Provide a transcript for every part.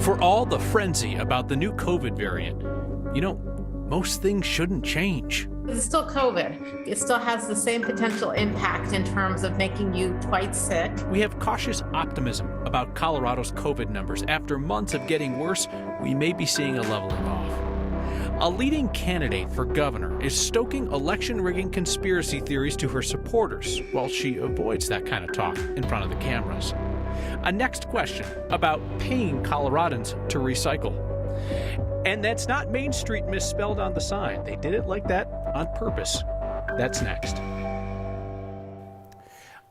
For all the frenzy about the new COVID variant, you know, most things shouldn't change. It's still COVID. It still has the same potential impact in terms of making you quite sick. We have cautious optimism about Colorado's COVID numbers. After months of getting worse, we may be seeing a leveling off. A leading candidate for governor is stoking election rigging conspiracy theories to her supporters while she avoids that kind of talk in front of the cameras. A next question about paying Coloradans to recycle. And that's not Main Street misspelled on the sign. They did it like that on purpose. That's next.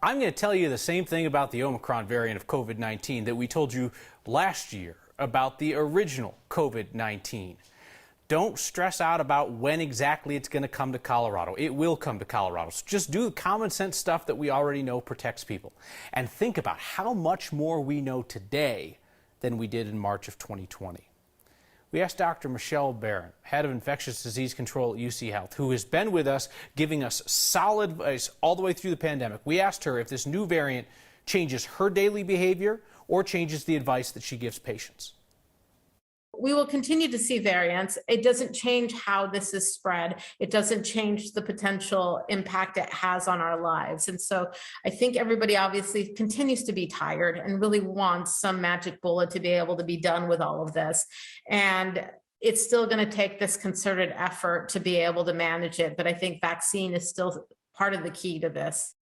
I'm going to tell you the same thing about the Omicron variant of COVID-19 that we told you last year about the original COVID-19. Don't stress out about when exactly it's going to come to Colorado. It will come to Colorado. So just do the common sense stuff that we already know protects people. And think about how much more we know today than we did in March of 2020. We asked Dr. Michelle Barron, head of infectious disease control at UC Health, who has been with us giving us solid advice all the way through the pandemic. We asked her if this new variant changes her daily behavior or changes the advice that she gives patients. We will continue to see variants. It doesn't change how this is spread. It doesn't change the potential impact it has on our lives. And so I think everybody obviously continues to be tired and really wants some magic bullet to be able to be done with all of this. And it's still going to take this concerted effort to be able to manage it. But I think vaccine is still part of the key to this.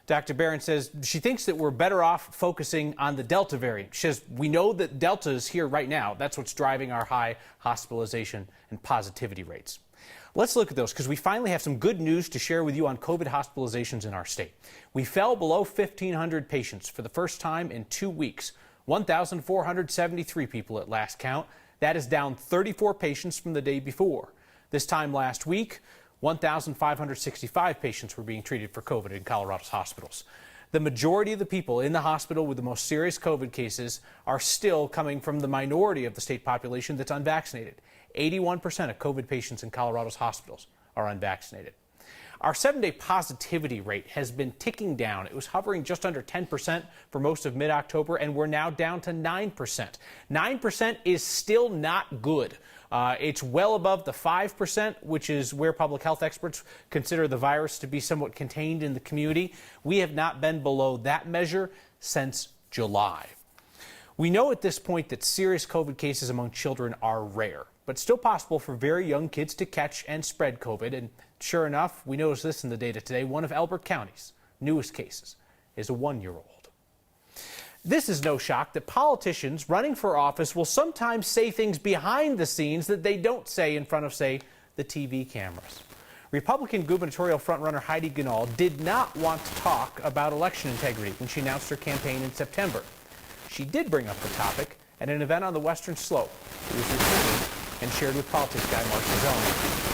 Dr. Barron says she thinks that we're better off focusing on the Delta variant. She says we know that Delta is here right now. That's what's driving our high hospitalization and positivity rates. Let's look at those because we finally have some good news to share with you on COVID hospitalizations in our state. We fell below 1,500 patients for the first time in 2 weeks. 1,473 people at last count. That is down 34 patients from the day before. This time last week, 1,565 patients were being treated for COVID in Colorado's hospitals. The majority of the people in the hospital with the most serious COVID cases are still coming from the minority of the state population that's unvaccinated. 81% of COVID patients in Colorado's hospitals are unvaccinated. Our 7-day positivity rate has been ticking down. It was hovering just under 10% for most of mid-October, and we're now down to 9%. 9% is still not good. It's well above the 5%, which is where public health experts consider the virus to be somewhat contained in the community. We have not been below that measure since July. We know at this point that serious COVID cases among children are rare, but still possible for very young kids to catch and spread COVID. And sure enough, we noticed this in the data today. One of Elbert County's newest cases is a 1-year-old. This is no shock that politicians running for office will sometimes say things behind the scenes that they don't say in front of, say, the TV cameras. Republican gubernatorial frontrunner Heidi Ganahl did not want to talk about election integrity when she announced her campaign in September. She did bring up the topic at an event on the Western Slope. It was recorded and shared with politics guy Mark Mazzone.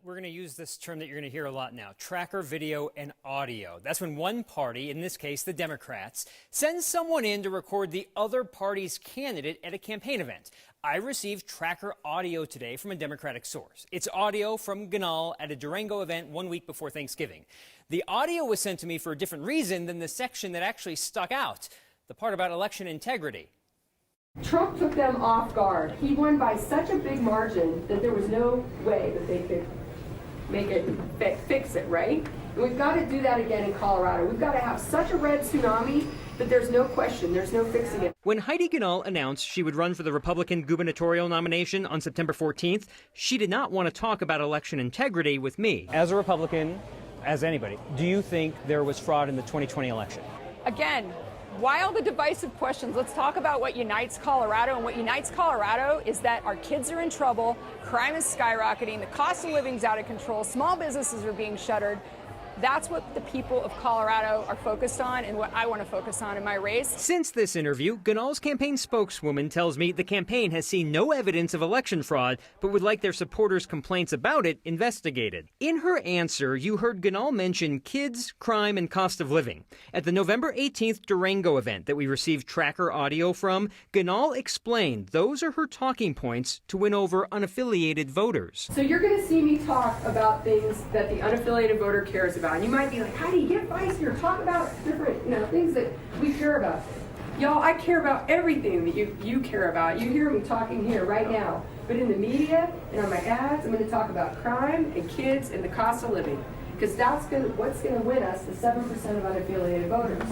We're going to use this term that you're going to hear a lot now, tracker video and audio. That's when one party, in this case the Democrats, sends someone in to record the other party's candidate at a campaign event. I received tracker audio today from a Democratic source. It's audio from Ganahl at a Durango event 1 week before Thanksgiving. The audio was sent to me for a different reason than the section that actually stuck out, the part about election integrity. Trump took them off guard. He won by such a big margin that there was no way that they could make it fix it, right? And we've got to do that again in Colorado. We've got to have such a red tsunami that there's no question, there's no fixing it. When Heidi Ganahl announced she would run for the Republican gubernatorial nomination on September 14th, she did not want to talk about election integrity with me. As a Republican, as anybody, do you think there was fraud in the 2020 election? Again, why all the divisive questions? Let's talk about what unites Colorado. And what unites Colorado is that our kids are in trouble, crime is skyrocketing, the cost of living is out of control, small businesses are being shuttered. That's what the people of Colorado are focused on and what I want to focus on in my race. Since this interview, Ganahl's campaign spokeswoman tells me the campaign has seen no evidence of election fraud, but would like their supporters' complaints about it investigated. In her answer, you heard Ganahl mention kids, crime, and cost of living. At the November 18th Durango event that we received tracker audio from, Ganahl explained those are her talking points to win over unaffiliated voters. So you're going to see me talk about things that the unaffiliated voter cares about. And you might be like, Heidi, get feisty or talk about different, things that we care about. Y'all, I care about everything that you care about. You hear me talking here right now. But in the media and on my ads, I'm going to talk about crime and kids and the cost of living. Because that's what's going to win us the 7% of unaffiliated voters.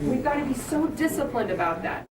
We've got to be so disciplined about that.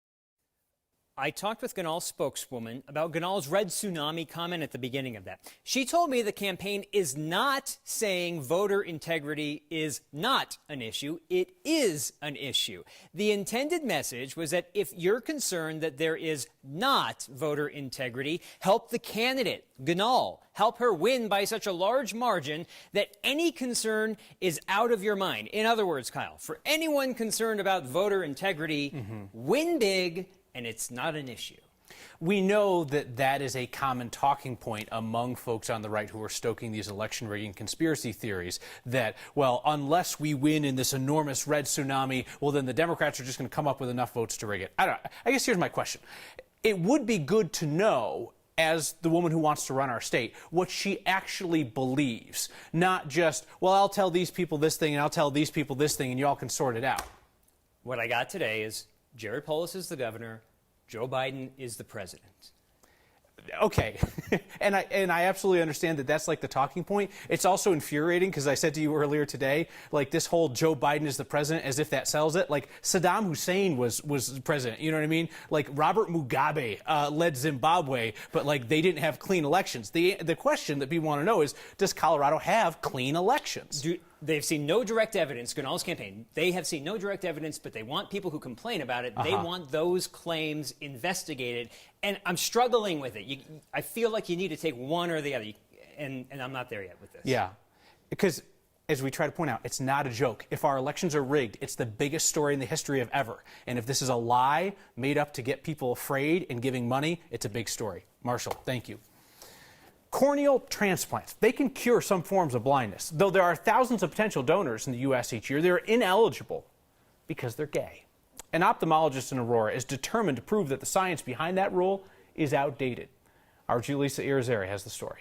I talked with Ganal's spokeswoman about Ganal's red tsunami comment at the beginning of that. She told me the campaign is not saying voter integrity is not an issue. It is an issue. The intended message was that if you're concerned that there is not voter integrity, help the candidate, Ganal. Help her win by such a large margin that any concern is out of your mind. In other words, Kyle, for anyone concerned about voter integrity, win big, and it's not an issue. We know that that is a common talking point among folks on the right who are stoking these election rigging conspiracy theories that, well, unless we win in this enormous red tsunami, well, then the Democrats are just going to come up with enough votes to rig it. I guess here's my question. It would be good to know, as the woman who wants to run our state, what she actually believes, not just, well, I'll tell these people this thing and I'll tell these people this thing and you all can sort it out. What I got today is Jared Polis is the governor, Joe Biden is the president. Okay, and I absolutely understand that that's like the talking point. It's also infuriating because I said to you earlier today, like this whole Joe Biden is the president as if that sells it. Like Saddam Hussein was president, you know what I mean? Like Robert Mugabe led Zimbabwe, but like they didn't have clean elections. The question that people want to know is, does Colorado have clean elections? They've seen no direct evidence, Ganal's campaign, they have seen no direct evidence, but they want people who complain about it. They want those claims investigated. And I'm struggling with it. I feel like you need to take one or the other. And I'm not there yet with this. Yeah, because as we try to point out, it's not a joke. If our elections are rigged, it's the biggest story in the history of ever. And if this is a lie made up to get people afraid and giving money, it's a big story. Marshall, thank you. Corneal transplants. They can cure some forms of blindness. Though there are thousands of potential donors in the U.S. each year, they're ineligible because they're gay. An ophthalmologist in Aurora is determined to prove that the science behind that rule is outdated. Our Julissa Irizarry has the story.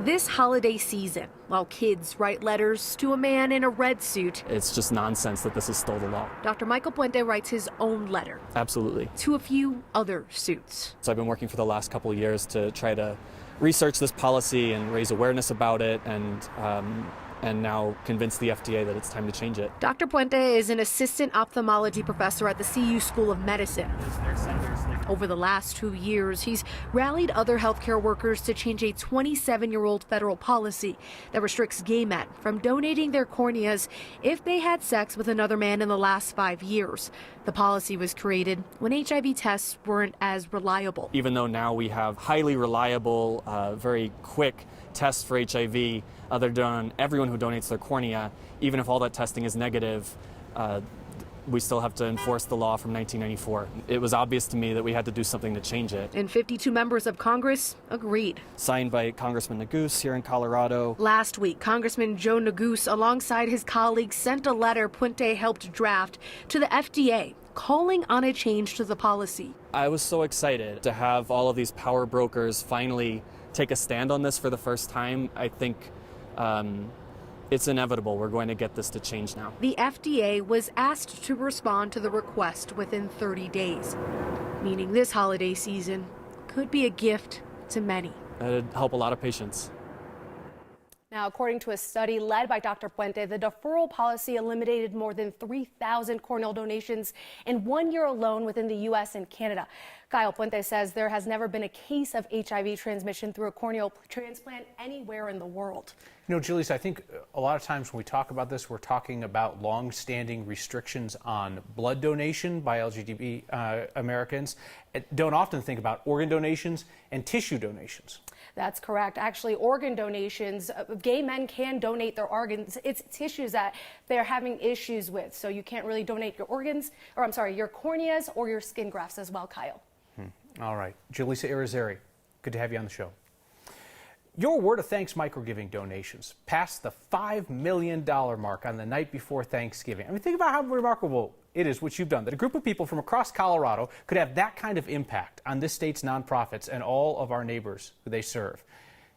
This holiday season, while kids write letters to a man in a red suit, it's just nonsense that this is still the law. Dr. Michael Puente writes his own letter. Absolutely. To a few other suits. So I've been working for the last couple of years to try to research this policy and raise awareness about it and now convince the FDA that it's time to change it. Dr. Puente is an assistant ophthalmology professor at the CU School of Medicine. Over the last 2 years, he's rallied other healthcare workers to change a 27-year-old federal policy that restricts gay men from donating their corneas if they had sex with another man in the last 5 years. The policy was created when HIV tests weren't as reliable. Even though now we have highly reliable, very quick tests for HIV, they're done on everyone who donates their cornea. Even if all that testing is negative, we still have to enforce the law from 1994. It was obvious to me that we had to do something to change it. And 52 members of Congress agreed. Signed by Congressman Neguse here in Colorado. Last week, Congressman Joe Neguse, alongside his colleagues, sent a letter Puente helped draft to the FDA, calling on a change to the policy. I was so excited to have all of these power brokers finally take a stand on this for the first time. I think it's inevitable. We're going to get this to change now. The FDA was asked to respond to the request within 30 days, meaning this holiday season could be a gift to many. It'd help a lot of patients. Now, according to a study led by Dr. Puente, the deferral policy eliminated more than 3,000 corneal donations in 1 year alone within the U.S. and Canada. Kyle Puente says there has never been a case of HIV transmission through a corneal transplant anywhere in the world. You know, Julius, I think a lot of times when we talk about this, we're talking about long-standing restrictions on blood donation by LGBT Americans. Don't often think about organ donations and tissue donations. That's correct. Actually, organ donations, gay men can donate their organs. It's tissues that they're having issues with. So you can't really donate your organs, or I'm sorry, your corneas or your skin grafts as well, Kyle. All right. Julissa Irizarry, good to have you on the show. Your Word of Thanks microgiving donations passed the $5 million mark on the night before Thanksgiving. I mean, think about how remarkable it is what you've done, that a group of people from across Colorado could have that kind of impact on this state's nonprofits and all of our neighbors who they serve.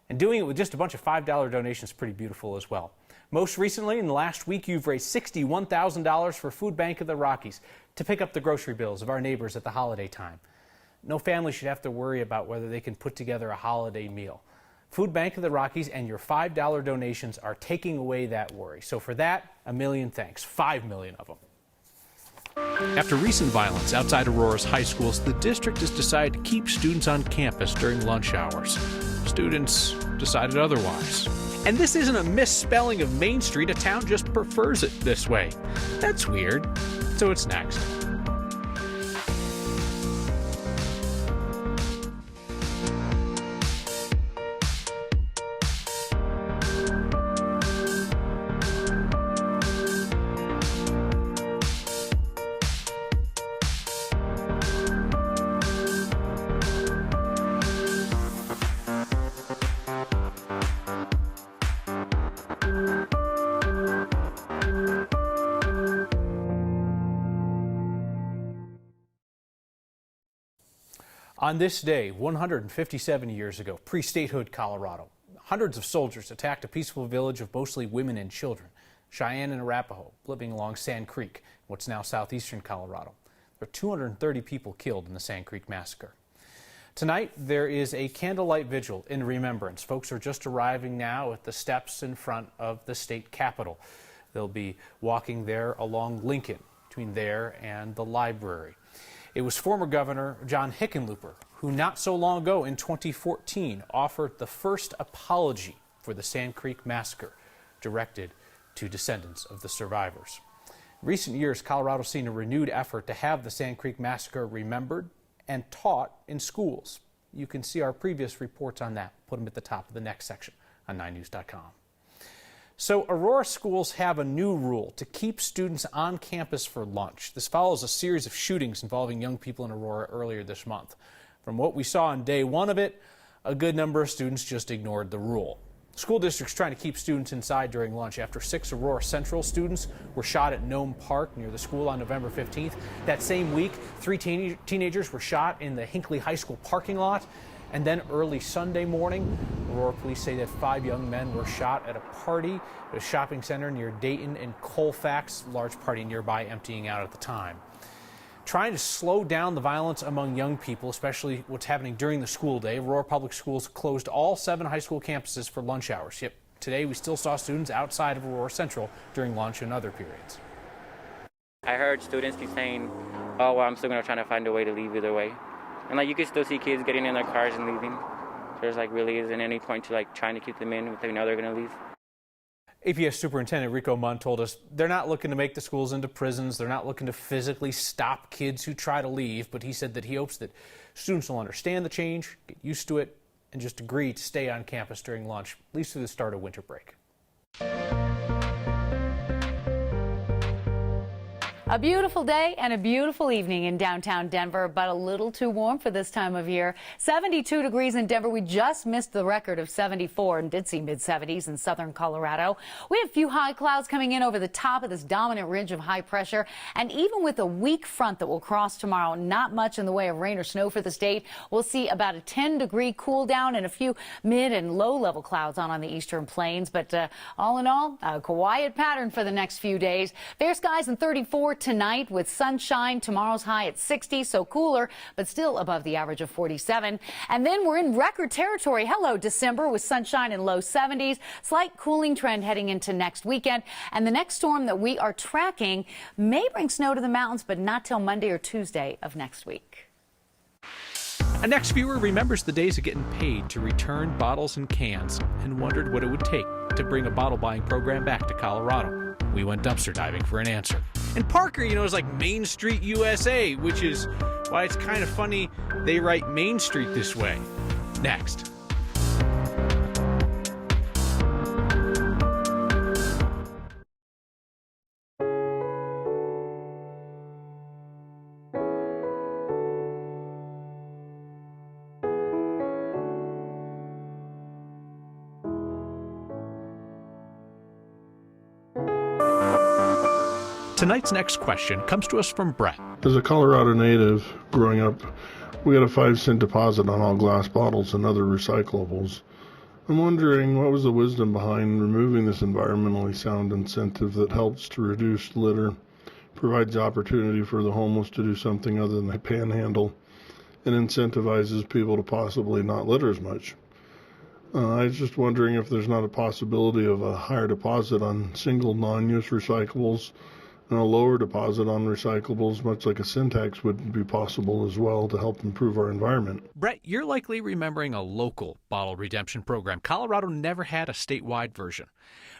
And doing it with just a bunch of $5 donations is pretty beautiful as well. Most recently, in the last week, you've raised $61,000 for Food Bank of the Rockies to pick up the grocery bills of our neighbors at the holiday time. No family should have to worry about whether they can put together a holiday meal. Food Bank of the Rockies and your $5 donations are taking away that worry. So for that, a million thanks, 5 million of them. After recent violence outside Aurora's high schools, the district has decided to keep students on campus during lunch hours. Students decided otherwise. And this isn't a misspelling of Main Street. A town just prefers it this way. That's weird. So it's next. On this day, 157 years ago, pre-statehood Colorado, hundreds of soldiers attacked a peaceful village of mostly women and children, Cheyenne and Arapaho, living along Sand Creek, what's now southeastern Colorado. There were 230 people killed in the Sand Creek Massacre. Tonight, there is a candlelight vigil in remembrance. Folks are just arriving now at the steps in front of the state capitol. They'll be walking there along Lincoln, between there and the library. It was former Governor John Hickenlooper who not so long ago in 2014 offered the first apology for the Sand Creek Massacre directed to descendants of the survivors. In recent years, Colorado's seen a renewed effort to have the Sand Creek Massacre remembered and taught in schools. You can see our previous reports on that. Put them at the top of the next section on 9news.com. So Aurora Schools have a new rule to keep students on campus for lunch. This follows a series of shootings involving young people in Aurora earlier this month. From what we saw on day one of it, a good number of students just ignored the rule. The school district's trying to keep students inside during lunch after 6 Aurora Central students were shot at Nome Park near the school on November 15th. That same week, 3 teenagers were shot in the Hinckley High School parking lot. And then early Sunday morning, Aurora police say that 5 young men were shot at a party at a shopping center near Dayton and Colfax, large party nearby emptying out at the time. Trying to slow down the violence among young people, especially what's happening during the school day, Aurora Public Schools closed all 7 high school campuses for lunch hours. Yet today we still saw students outside of Aurora Central during lunch and other periods. I heard students keep saying, oh, well, I'm still going to try to find a way to leave either way. And like you can still see kids getting in their cars and leaving. There's like really isn't any point to like trying to keep them in if they know they're going to leave. APS Superintendent Rico Munn told us they're not looking to make the schools into prisons. They're not looking to physically stop kids who try to leave. But he said that he hopes that students will understand the change, get used to it, and just agree to stay on campus during lunch, at least through the start of winter break. A beautiful day and a beautiful evening in downtown Denver, but a little too warm for this time of year. 72 degrees in Denver. We just missed the record of 74 and did see mid-70s in southern Colorado. We have a few high clouds coming in over the top of this dominant ridge of high pressure. And even with a weak front that will cross tomorrow, not much in the way of rain or snow for the state. We'll see about a 10-degree cool down and a few mid and low-level clouds on the eastern plains. But all in all, a quiet pattern for the next few days. Fair skies and 34 tonight with sunshine. Tomorrow's high at 60, so cooler, but still above the average of 47. And then we're in record territory. Hello, December, with sunshine and low 70s. Slight cooling trend heading into next weekend. And the next storm that we are tracking may bring snow to the mountains, but not till Monday or Tuesday of next week. A next viewer remembers the days of getting paid to return bottles and cans and wondered what it would take to bring a bottle buying program back to Colorado. We went dumpster diving for an answer. And Parker, is like Main Street USA, which is why it's kind of funny they write Main Street this way. Next. Tonight's next question comes to us from Brett. As a Colorado native growing up, we got a 5-cent deposit on all glass bottles and other recyclables. I'm wondering what was the wisdom behind removing this environmentally sound incentive that helps to reduce litter, provides opportunity for the homeless to do something other than panhandle, and incentivizes people to possibly not litter as much. I was just wondering if there's not a possibility of a higher deposit on single non-use recyclables and a lower deposit on recyclables, much like a sin tax would be possible as well to help improve our environment. Brett, you're likely remembering a local bottle redemption program. Colorado never had a statewide version.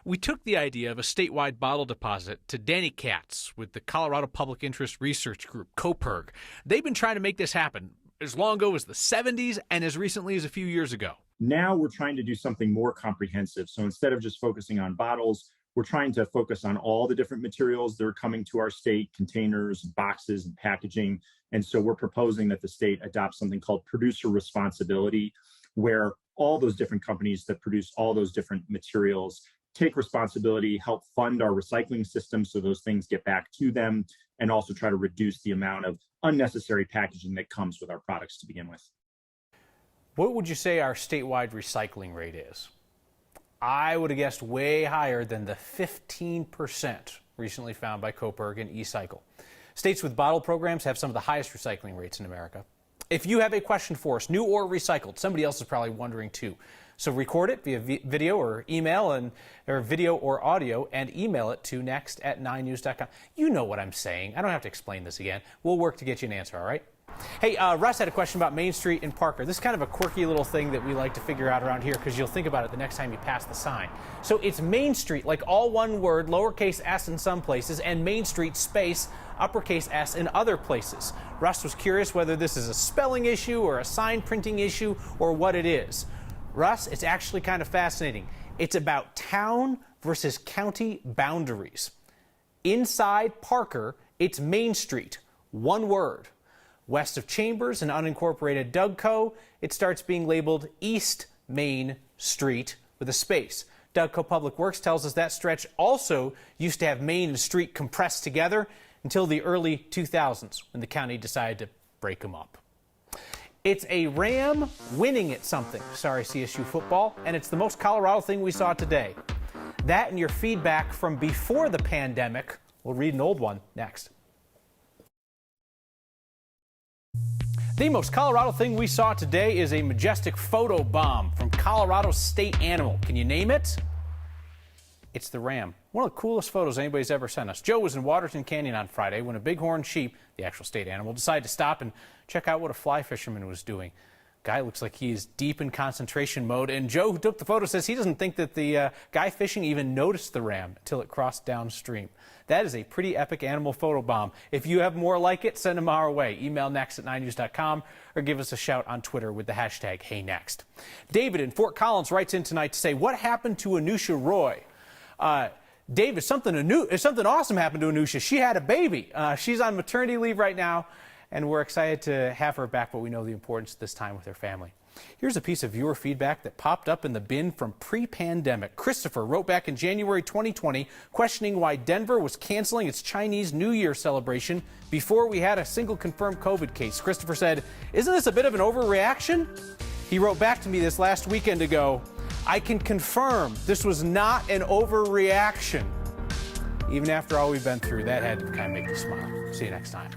We took the idea of a statewide bottle deposit to Danny Katz with the Colorado Public Interest Research Group, COPERG. They've been trying to make this happen as long ago as the 70s and as recently as a few years ago. Now we're trying to do something more comprehensive. So instead of just focusing on bottles, we're trying to focus on all the different materials that are coming to our state, containers, boxes, and packaging. And so we're proposing that the state adopt something called producer responsibility, where all those different companies that produce all those different materials take responsibility, help fund our recycling system so those things get back to them, and also try to reduce the amount of unnecessary packaging that comes with our products to begin with. What would you say our statewide recycling rate is? I would have guessed way higher than the 15% recently found by COPERG and eCycle. States with bottle programs have some of the highest recycling rates in America. If you have a question for us, new or recycled, somebody else is probably wondering too. So record it via video or email, or video or audio, and email it to next@9news.com. You know what I'm saying. I don't have to explain this again. We'll work to get you an answer, all right? Hey, Russ had a question about Main Street in Parker. This is kind of a quirky little thing that we like to figure out around here because you'll think about it the next time you pass the sign. So it's Main Street, like all one word, lowercase s in some places, and Main Street space, uppercase S in other places. Russ was curious whether this is a spelling issue or a sign printing issue or what it is. Russ, it's actually kind of fascinating. It's about town versus county boundaries. Inside Parker, it's Main Street, one word. West of Chambers and unincorporated Dougco, it starts being labeled East Main Street with a space. Dougco Public Works tells us that stretch also used to have Main and Street compressed together until the early 2000s when the county decided to break them up. It's a Ram winning at something, sorry CSU football, and it's the most Colorado thing we saw today. That and your feedback from before the pandemic. We'll read an old one next. The most Colorado thing we saw today is a majestic photobomb from Colorado state animal. Can you name it? It's the ram. One of the coolest photos anybody's ever sent us. Joe was in Waterton Canyon on Friday when a bighorn sheep, the actual state animal, decided to stop and check out what a fly fisherman was doing. Guy looks like he is deep in concentration mode, and Joe, who took the photo, says he doesn't think that the guy fishing even noticed the ram until it crossed downstream. That is a pretty epic animal photobomb. If you have more like it, send them our way. Email next@9news.com or give us a shout on Twitter with the hashtag HeyNext. David in Fort Collins writes in tonight to say, what happened to Anusha Roy? David, something awesome happened to Anusha. She had a baby. She's on maternity leave right now, and we're excited to have her back, but we know the importance of this time with her family. Here's a piece of viewer feedback that popped up in the bin from pre-pandemic. Christopher wrote back in January 2020 questioning why Denver was canceling its Chinese New Year celebration before we had a single confirmed COVID case. Christopher said, isn't this a bit of an overreaction? He wrote back to me this last weekend ago, I can confirm this was not an overreaction. Even after all we've been through, that had to kind of make me smile. See you next time.